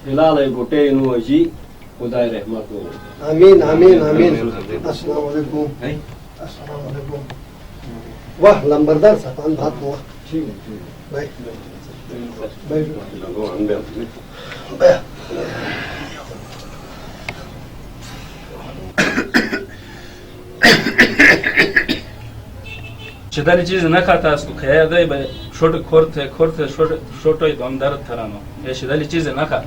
ہلال گوٹے نو جی خدا رحمت ہو. آمین آمین آمین. السلام علیکم. السلام علیکم. واہ لمبردار صاحب ان بات ہوا. ٹھیک ہے بھائی بھائی شداری چیز نہ کھاتا اس کو کھایا گئے بھائی چھوٹے کھورتے چھوٹے دم درد تھرانو یہ شداری چیز نہ کھا.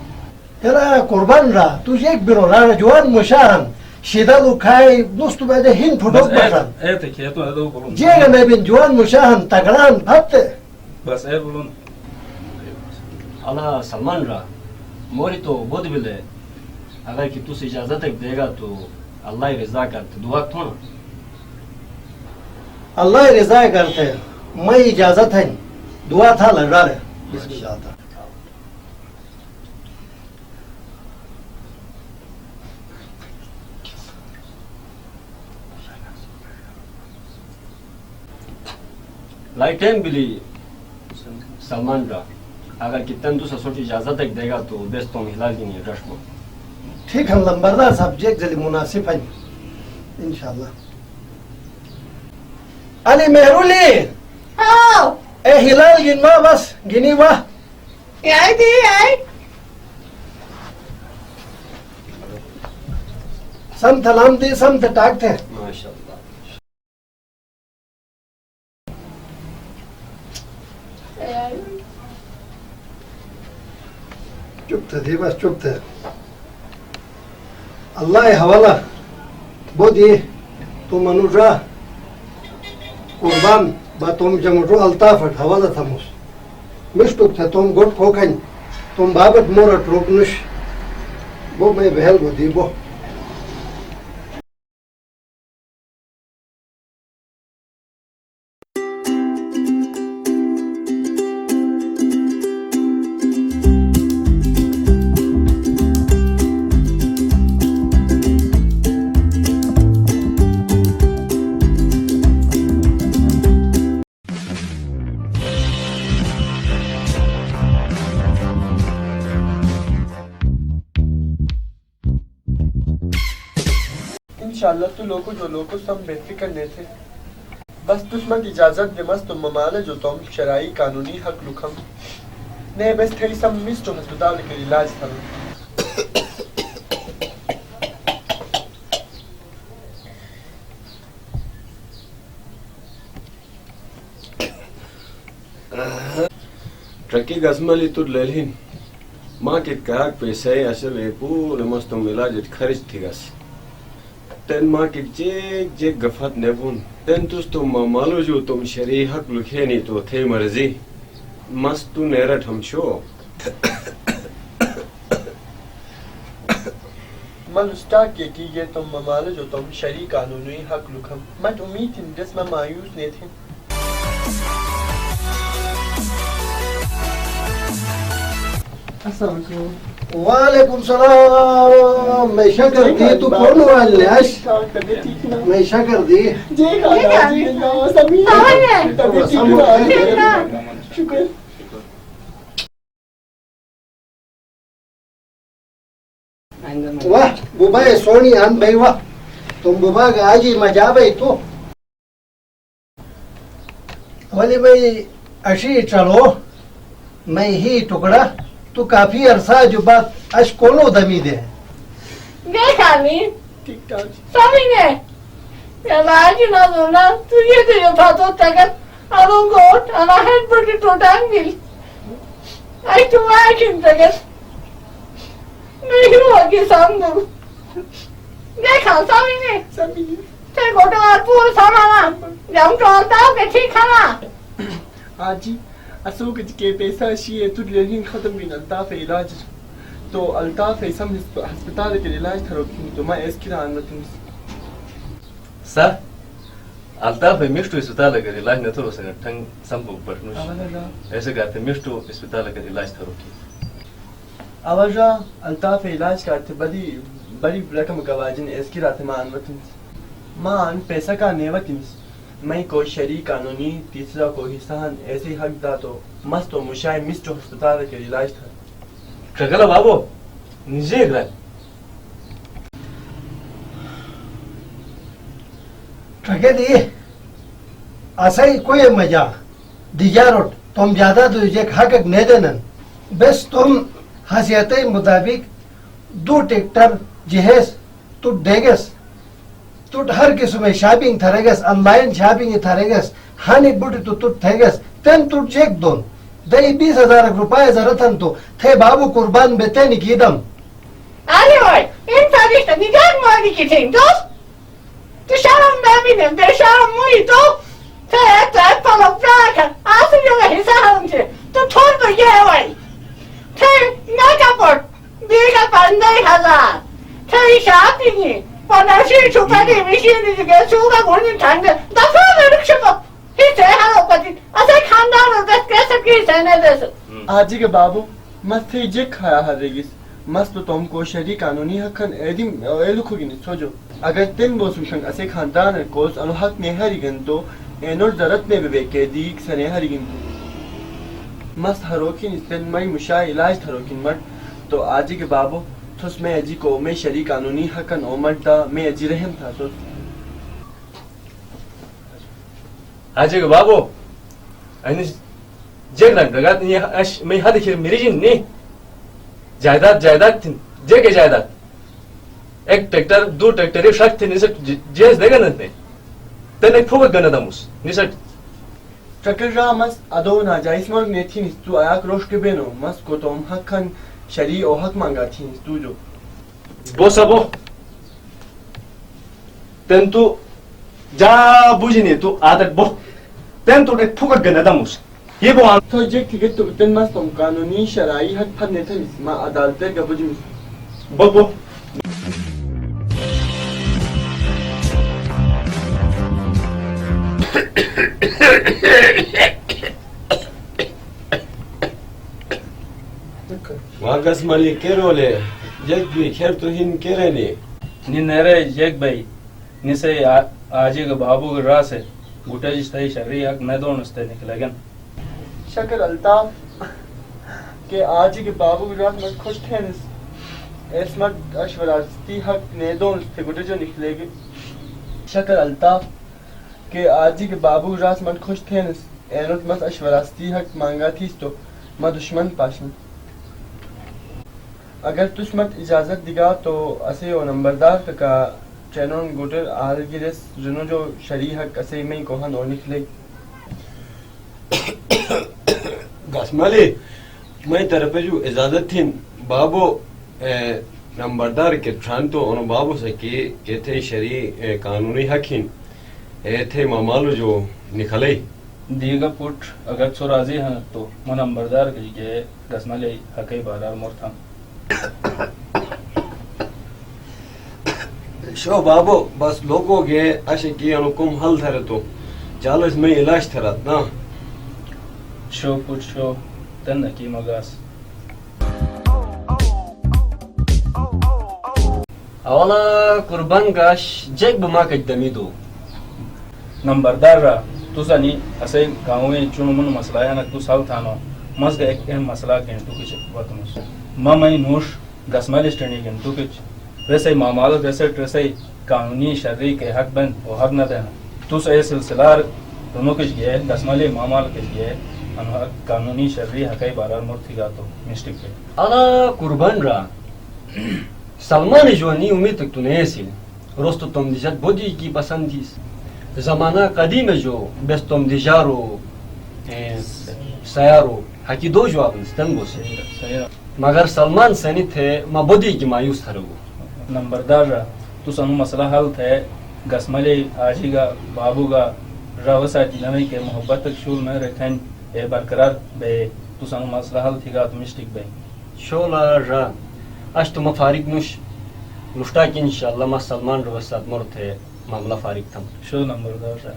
ترا قربان را تو یک برو را جوان مشاهم شیدالو کھائے دوست بیده هین فوٹوک باشن. ایت که تو ادو بولون. جیگه میبین جوان مشاهم تگران بھتے. بس ای بولون. اللہ سلمان را موری تو بود بلے اگر کہ تُس اجازت دے گا تو اللہ رضا کرتے دعا تھوڑا. اللہ رضا کرتے میں اجازت ہے دعا تھا لگا رہے. بسم اللہ تعالی. لائٹین بلی سلمان را اگر کتن دوسرا سوچ اجازت دے گا تو بیس تو ہلال کی نہیں رشم. ٹھیک ہے لمبردار صاحب جیک جلی مناسب ہے انشاءاللہ. علی مہرولی اے ہلال گنوا بس گنی واہ سمت لام دی سمت ٹاک تھے. ماشاءاللہ. چپ تھے دی بس چپ تھے. اللہ حوالہ بود یہ تو منوجا قربان با تم جمجو الطافت حوالہ تھموس مشتوک تھے تم گوٹ کھوکھن تم بابت مورت روکنش بو میں بہل بو دی بو. انشاءاللہ تو لوگو جو لوگو سب بے فکر نہیں تھے بس دشمن اجازت دے مس تم ممالے جو تم شرعی قانونی حق لکھم نہیں بس تھری سب مس تو ہسپتال کے علاج تھا. ٹرکی گزملی تو للہین ماں کے کاک پیسے اصل ہے پورے مستم علاج خرچ تھی گس تن ماں کے جیک جیک گفت نبون تن تس تو مالو جو تم شریع حق لکھے نہیں تو تھے مرضی مست تو نیرٹ ہم شو. من اسٹاک یہ کی یہ تم ممالے جو تم شرعی قانونی حق لکھم مت امید تھی جس میں مایوس نہیں تھے. السلام علیکم. وعلیکم السلام. میں شکر دی تو کون والے اش میں شکر دی شکر. واہ بوبا سونی ہم بھائی واہ تم بوبا کا آج ہی مجا بھائی تو ولی بھائی اشی چلو میں ہی ٹکڑا تو کافی عرصہ جو بات اش کونو دمی دے دیکھانی ٹھیک ٹھاک سامنے یلاجی نہ دونا تو یہ تو جو باتوں تکت آلوں گوٹ آنا ہیڈ پر کی ٹوٹان گل آئی تو آئیکن تکت نہیں ہوا کی سامنے دیکھا سامنے تے گوٹو آر پور سامانا جام ٹولتا ہو کہ ٹھیک کھانا آجی اسوک کے پیسہ شیئے تو لیکن ختم بین الطاف علاج تو الطاف سم ہسپتال کے علاج تھا روکی تو میں اس کی ران رتن سر الطاف مشتو اسپتال کا علاج نہ تھو سکتا ٹھنگ سمبو پٹنوش ایسے کہتے مشتو اسپتال کا علاج تھا روکی آوازا الطاف علاج کرتے بڑی رقم گواجن اس کی رات مان رتن مان پیسہ کا نیوتن میں کوئی شرعی قانونی تیسرا کوئی حصہ ایسے حق دا تو مست و مشاہ مست ہسپتال کے علاج تھا. شکل بابو نجيك رأي تركدي أساي كوي مجا ديجاروت تم زیادہ تو یہ حقق نہیں دینا بس تم حیثیتی مطابق 2 ٹریکٹر جہیز تو دیگس تو ہر قسم شاپنگ تھرگس آن لائن شاپنگ تھرگس ہانی بوٹی تو تھگس تین تو چیک دون دئی 20,000 روپئے ضرورتن تو تھے بابو قربان بے تین کی دم ارے اوئے ان تاریخ نگاہ مانی کی تھیں دوست تو شرم نبینم بے شرم موی تو ته پلو پراکه آسو یو حصہ هم چه تو تول تو یه وای ته نگا پرد دیگه 50,000 ته شاپینگی پاناشی چوپدی میشینی دیگه سوگا گونی تنگه دفعه برکشه با هیچه هلو پدید اصلا خاندان رو دست کسب کی سنه دست آجی کے بابو مست تھی جے کھایا ہرگز مست تو تم کو شری قانونی حقن ایدیم ایلو کھگین سوجو اگر تن بو سوشن اسے خاندان کوس انو حق نے ہریگن تو اینور ضرورت میں بے کے دیک سنے ہریگن تو مست ہروکین استن مئی مشا علاج تھروکین مٹ تو آجی کے بابو تھس میں اجی کو میں شری قانونی حقن اومٹا میں اجی رحم تھا تو حاجی کے بابو اینی جگران رگات نی اش میں ہد خیر میری جن نی جائیداد تھن جے کے جائیداد ایک ٹریکٹر 2 ٹریکٹر ایک شخص تھے نسٹ جیز دے گنت نے تن ایک پھوک گنت اموس نسٹ ٹرکر را مس ادو ناجائز مرگ نے تھی تو آیا کروش کے بینو مس کو تم حقن شری او حق مانگا تھی تو جو بو سبو تن تو جا بوجنی تو عادت بو تن تو ایک پھوک گنت اموس یہ بو تو جیک تھی کہ تو تن مس تم قانونی شرعی حق پھنے تھے ما عدالت کا بجم بو بو وہاں گسمالی کے رولے جگ بھی خیر تو ہن کے رہنے نی نرے جگ بھائی نسے آجی کے بابو کے راہ سے گھٹے جستے شرعی حق میں دون استے نکلے گن شکر الطاف کہ آج کے بابو کی رات مت خوش تھے اس مت اشوراستی حق نے دون استے گھٹے جو نکلے گے شکر الطاف کہ آج کے بابو کی رات مت خوش تھے اینت مت اشوراستی حق مانگا تھی تو میں دشمن پاشن اگر تش مت اجازت دیگا تو اسے او نمبردار کا چینون گوٹر آل گرس جنو جو شرعی حق اسے میں کوہن اور نکلے گاسمالی میں طرف جو اجازت تھی بابو نمبردار کے ٹرانتو انو بابو سے کہ تھے شرعی قانونی حق ہن تھے مامالو جو نکلے دیگا پوٹ اگر تو راضی ہیں تو من نمبردار کے گسمالی حقی بارار مور تھا شو بابو بس لوگوں کے اشے کی انو کم حل تھرے تو چالس میں علاج تھرات نا شو پوٹ شو تن کی مگاس اولا قربان گاش جگ بما کج دمیدو نمبردار را تو سنی اسے گاؤں میں چونمن مسئلہ ہے نا تو سال تھانو مز ایک اہم مسئلہ کہیں تو کچھ وقت مس میں نوش گسمالی سٹنی کہیں تو کچھ ویسے معاملہ ویسے ویسے قانونی شرعی کے حق بن وہ حق نہ دینا تو سے سلسلہ دونوں کچھ گئے گسمالی معاملہ کچھ گئے قانونی شرعی حقی بارار مرتی گا تو مسٹک پہ انا قربان را سلمان جو نی امید تک تو نہیں سیل روز تو تم دیشت بودی کی پسند تھیس زمانہ قدیم جو بس تم دیشارو سیارو حقی دو جواب نستن بوسے مگر سلمان سنی تھے ما بودی کی مایوس تھرو نمبردار را تو سنو مسئلہ حل تھے گسملی آجی گا بابو گا راوسا نمی کے محبت تک شول میں رکھیں اے برقرار بے تو سنو مسئلہ حل تھی گا تو مسٹک بے شولا را اش تو مفارق نوش نشتا کی انشاءاللہ ما سلمان رو وسط مر تھے معاملہ فارغ تھا شو نمبردار را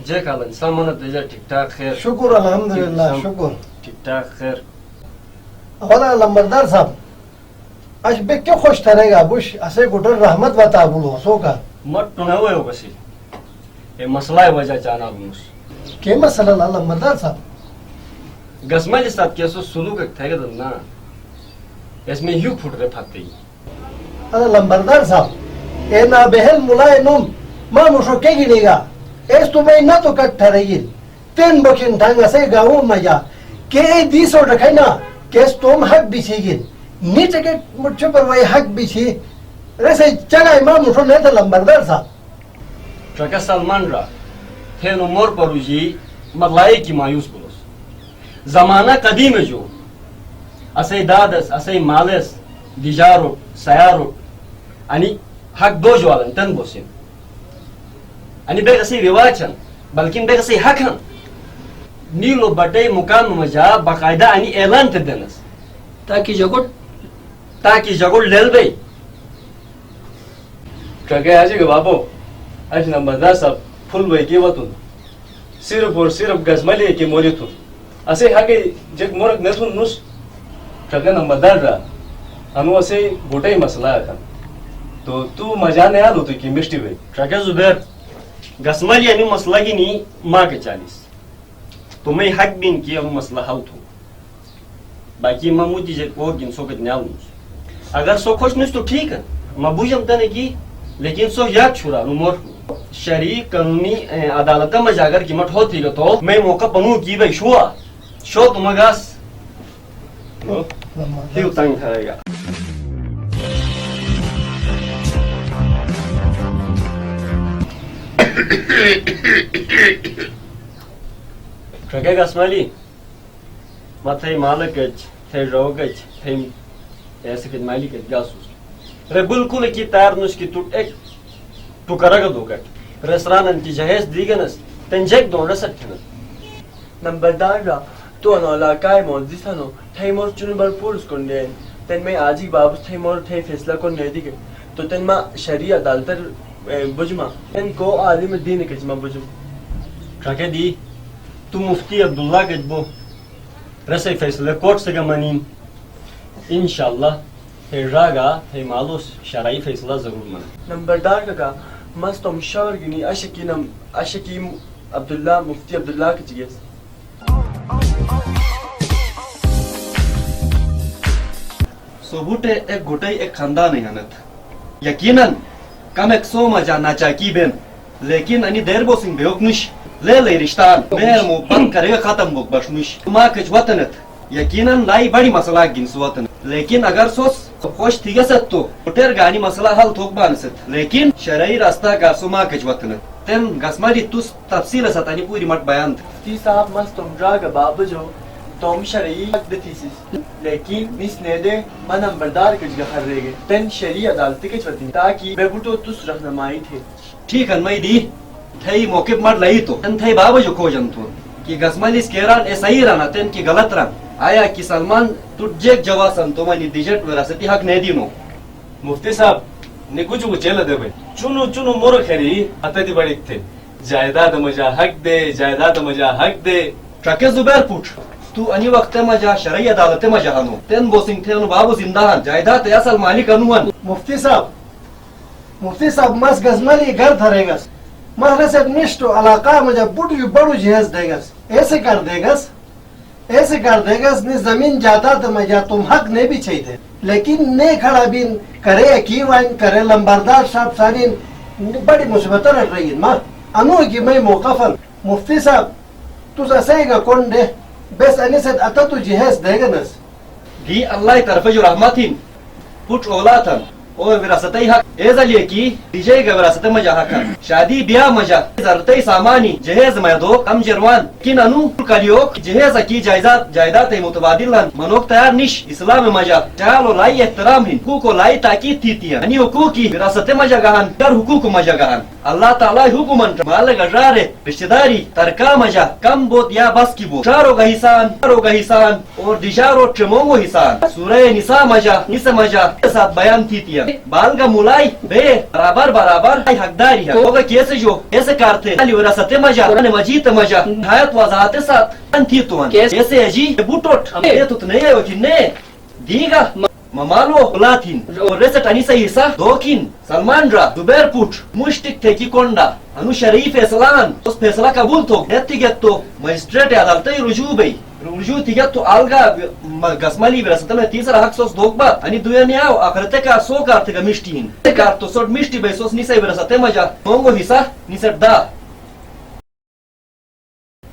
جے کالن سامان دیجا ٹھیک ٹھاک خیر شکر الحمدللہ شکر ٹھیک ٹھاک خیر اولا لمبردار صاحب اش بے کیوں خوش تھرے گا بش اسے گٹر رحمت بتا بولو سو کا مت تو نہ ہوئے ہو بسی یہ مسئلہ ہے وجہ چانا بنوس کہ مسئلہ لمبردار صاحب Gasmali saat keso suluk ek thega na اسمه یو پھٹ رہے پھاتے ہی ارے لمبردار صاحب اے نا بہل ملائے نم ما مشو کے گی گا ایس تمہیں نہ تو کٹ ٹھرائیل تین بکن ڈھنگا سے گاؤں مجا کہ اے دیسو رکھائی نا کیس تم حق بیچی گن نیچے کے مجھے پر وہی حق بیچی رسے چگائی ما مشو نہیں تھا لمبردار صاحب ٹرکا سلمان را تھے نمور پرو جی مطلعی کی مایوس بلوس زمانہ قدیم جو اسے دادس اسے مالس دیجارو سیارو انی حق دو جوالن تن بوسین انی بیگ اسے رواچن بلکہ بیگ اسے حق ہن نیلو بٹے مقام مجا باقاعدہ انی اعلان تدنس تاکہ جگڑ لیل بے ٹرکے آجے گا بابو اج نمبردار صاحب پھول بھائی کی وطن صرف اور صرف گزملی کی مولی تھو اسے حقی جگ مورک نتون نوس ٹرکے نمبردار را انو اسے گوٹے مسئلہ ہے تو مجا نہیں آلو تو کی مشتی بھائی ٹرکا زبیر گسملی انی مسئلہ کی نہیں ماں کے 40 تمہیں حق بین کی اب مسئلہ حل تھو باقی ممودی جے کو گن سو کت نیال نوس اگر سو خوش نوس تو ٹھیک ہے مبوجم تنے کی لیکن سو یاد چھوڑا نمور شرعی قانونی عدالت میں جاگر قیمت ہوتی گا تو میں موقع پنو کی بھائی شو تمگاس ہیو تنگ تھائے گا ٹرکے گسملی متھے مالکچ تھے روگچ تھے ایسے کت مالی کت گاسوس رے بالکل کی تیار نوش کی تو ایک تو کرا دو کٹ ریستوران کی جہیز دیگنس تن جیک دون رسٹ کھنس نمبردار را تو انو علاقائی موزی سنو تھے مور چنو بر پورس کن دین تن میں آجی بابس تھے مور تھے فیصلہ کن نیدی گئے تو تن ما شریع عدالتر بجما تن کو عالم دین کجما بجم ٹرکے دی تو مفتی عبداللہ کجبو رسے فیصلہ کوٹ سگا منیم انشاءاللہ ہے راگا ہے مالوس شرعی فیصلہ ضرور من نمبردار کا مستم شاور گنی اشکیم عبداللہ مفتی عبداللہ کجگیس ثبوتے ایک گھٹے ایک خاندان حنت یقیناً کم ایک سو مجا ناچاکی بین لیکن انی دیر بو سنگ بیوک نش لے رشتان میر مو بند کرے ختم بوک بشنش ما کچ وطنت یقیناً لائی بڑی مسئلہ گنس وطن لیکن اگر سوس خوش تھی گست تو اٹھر گانی مسئلہ حل تھوک بانست لیکن شرعی راستہ کا سو ما کچ وطنت تن گسماری تس تفصیل ستانی پوری مٹ بیان تی صاحب مستم راگا بابا جو توم شرعی حق دتیسیس لیکن نس نیدے ما نمبردار کجگا ہر رہ گئے تن شرعی عدالتی کچ وطن تاکہ بے بوٹو تس رہنمائی تھے ٹھیک ہے میں دی تھئی موقع مٹ لئی تو تن تھئی بابا جو کھوجن تو کہ گسمالی کیران اے صحیح رہنا تن کی غلط رہن آیا کہ سلمان تجھے جواسن تو منی دیجٹ وراثتی حق نہیں دینو مفتی صاحب نے کچھ چیل دے بھائی چنو مور خری اتدی بڑی تھے جائیداد مجا حق دے ٹرکے زبیر پوچھ تو انی وقت مجا شرعی عدالت مجا ہنو تین بوسنگ تھے بابو زندہ ہن جائیداد اصل مالک انوان مفتی صاحب مس گزملی گھر دھرے گس مس رسے نشتو علاقہ مجھے بڑو جہاز دے گس ایسے کر دے گس نی زمین جائیداد مجا تم حق نہیں بھی چاہیے لیکن نہیں کھڑا بین کرے کی وائن کرے لمبردار صاحب ساری بڑی مصیبت رکھ رہی ماں انو کی میں موقفن مفتی صاحب تو ایسے گا کون دے بس انی سے اتا تو جہاز دے گا نس دی اللہ طرف جو رحمت ہن پوچھ اولاد ہن اور وراثتی حق ایزا لیے کی دیجے گا وراثت مجا حق شادی بیاہ مجا ضرورتی سامانی جہیز میدو کم جروان کن انو کلیو جہیز کی جائیداد متبادل ہن منوک تیار نش اسلام مجا چالو لائی احترام ہن حقوق و لائی تاکید تھی انی حقوق کی وراثت مجا گہن در حقوق مجا گہن اللہ تعالی حکمن مال گجار رشتہ داری ترکا مجا کم بوت یا بس کی بوت شارو گہیسان اور دیشارو چمونگو حسان سورہ نساء مجا ساتھ بیان تھی بالگا مولائی بے برابر حقداری ہے ہوگا کیسے کارتے علی وراثت مجا مجید مجا نہایت وضاحت ساتھ تھی تو کیسے اجی بوٹوٹ یہ تو نہیں ہے کہ نے دیگا ممالو بلاتین اور ریسٹ انی سے حصہ دوکین سلمان را زبیر پوٹ مشتک تھے کی کونڈا انو شرعی فیصلان اس فیصلہ قبول تو گیتی گیتو مجسٹریٹ عدالتی رجوع بئی Rujuu tigattu alga gasmali virasatame tisara hak sos dogba ani duyaniao akhirate ka so karte ka mishtiin karto sort mishti be sos nisa virasatema ja mongo hisa nisar da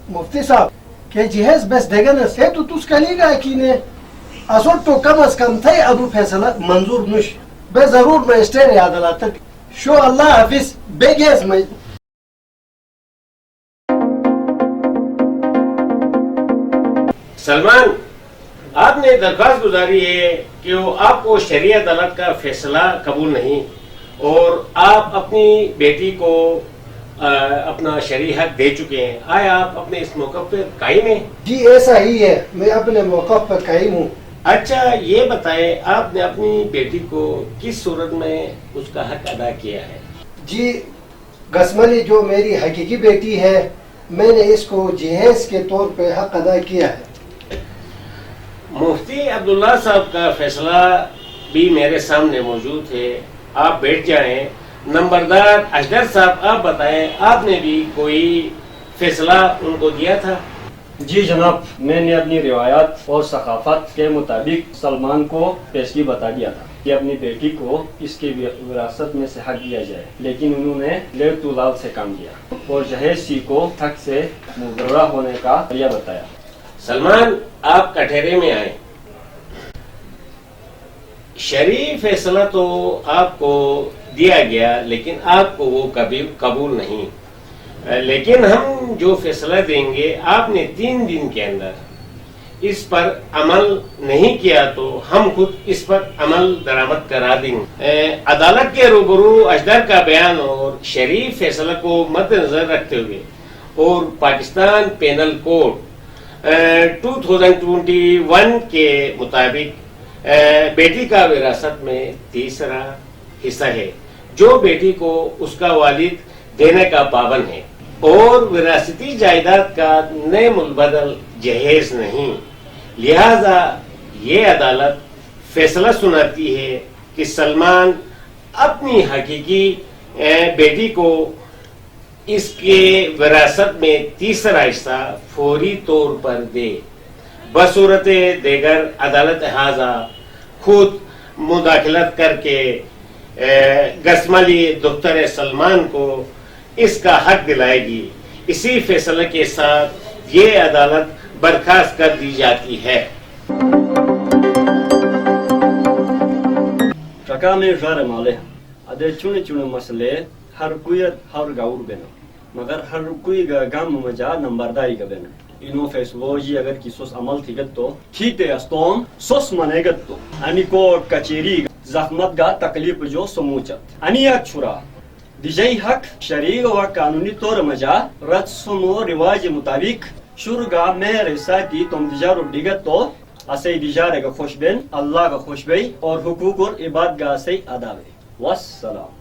مفتی صاحب کہ جہیز بس دیگن سے تو تس کلی گا کی نے اصول تو کم از کم تھے ابو فیصلہ منظور نش بے ضرور میں اسٹیر عدالت تک شو اللہ حافظ بے گیس میں سلمان آپ نے درخواست گزاری ہے کہ وہ آپ کو شرعی عدالت کا فیصلہ قبول نہیں اور آپ اپنی بیٹی کو اپنا شرعی حق دے چکے ہیں. آیا آپ اپنے اس موقع پر قائم ہیں؟ جی ایسا ہی ہے میں اپنے موقع پر قائم ہوں. اچھا یہ بتائیں آپ نے اپنی بیٹی کو کس صورت میں اس کا حق ادا کیا ہے؟ جی گسملی جو میری حقیقی بیٹی ہے میں نے اس کو جہیز کے طور پہ حق ادا کیا ہے. مفتی عبداللہ صاحب کا فیصلہ بھی میرے سامنے موجود ہے. آپ بیٹھ جائیں. نمبردار اشدر صاحب آپ بتائیں آپ نے بھی کوئی فیصلہ ان کو دیا تھا؟ جی جناب میں نے اپنی روایات اور ثقافت کے مطابق سلمان کو پیشگی بتا دیا تھا کہ اپنی بیٹی کو اس کی وراثت میں سے حق دیا جائے لیکن انہوں نے لیر تو لال سے کام کیا اور جہیز سی کو حق سے مبرہ ہونے کا ذریعہ بتایا. سلمان آپ کٹہرے میں آئیں. شرعی فیصلہ تو آپ کو دیا گیا لیکن آپ کو وہ کبھی قبول نہیں. لیکن ہم جو فیصلہ دیں گے آپ نے 3 دن کے اندر اس پر عمل نہیں کیا تو ہم خود اس پر عمل درآمد کرا دیں گے. عدالت کے روبرو اشدر کا بیان اور شرعی فیصلہ کو مد نظر رکھتے ہوئے اور پاکستان پینل کوڈ 2021 کے مطابق بیٹی کا وراثت میں تیسرا حصہ ہے جو بیٹی کو اس کا والد دینے کا پابند ہے اور وراثتی جائیداد کا نئے البدل جہیز نہیں. لہذا یہ عدالت فیصلہ سناتی ہے کہ سلمان اپنی حقیقی بیٹی کو اس کے وراثت میں تیسرا حصہ فوری طور پر دے. بصورت دیگر عدالت ہاذا خود مداخلت کر کے گسملی دختر سلمان کو اس کا حق دلائے گی. اسی فیصلے کے ساتھ یہ عدالت برخاست کر دی جاتی ہے. چکا میں ژارے مالے ادے چونے چونے مسئلے ہر کوئی ہر گاؤر بنا مگر ہر کوئی گام مجا نمبرداری کا بنا. انو فیصلو جی اگر کسوس عمل تھی گت تو ٹھیک ہے استوم سوس منے گت تو انی کوٹ کچیری زحمت گا تکلیف جو سموچت انی اک چھرا دیجئی حق شرعی و قانونی طور مجا رسم و رواج مطابق شرگا میں رساتی تم دیجارو ڈگت تو اسے دیجارے کا خوش بین اللہ کا خوش بی اور حقوق اور عباد گاہ سے ادا بی. والسلام.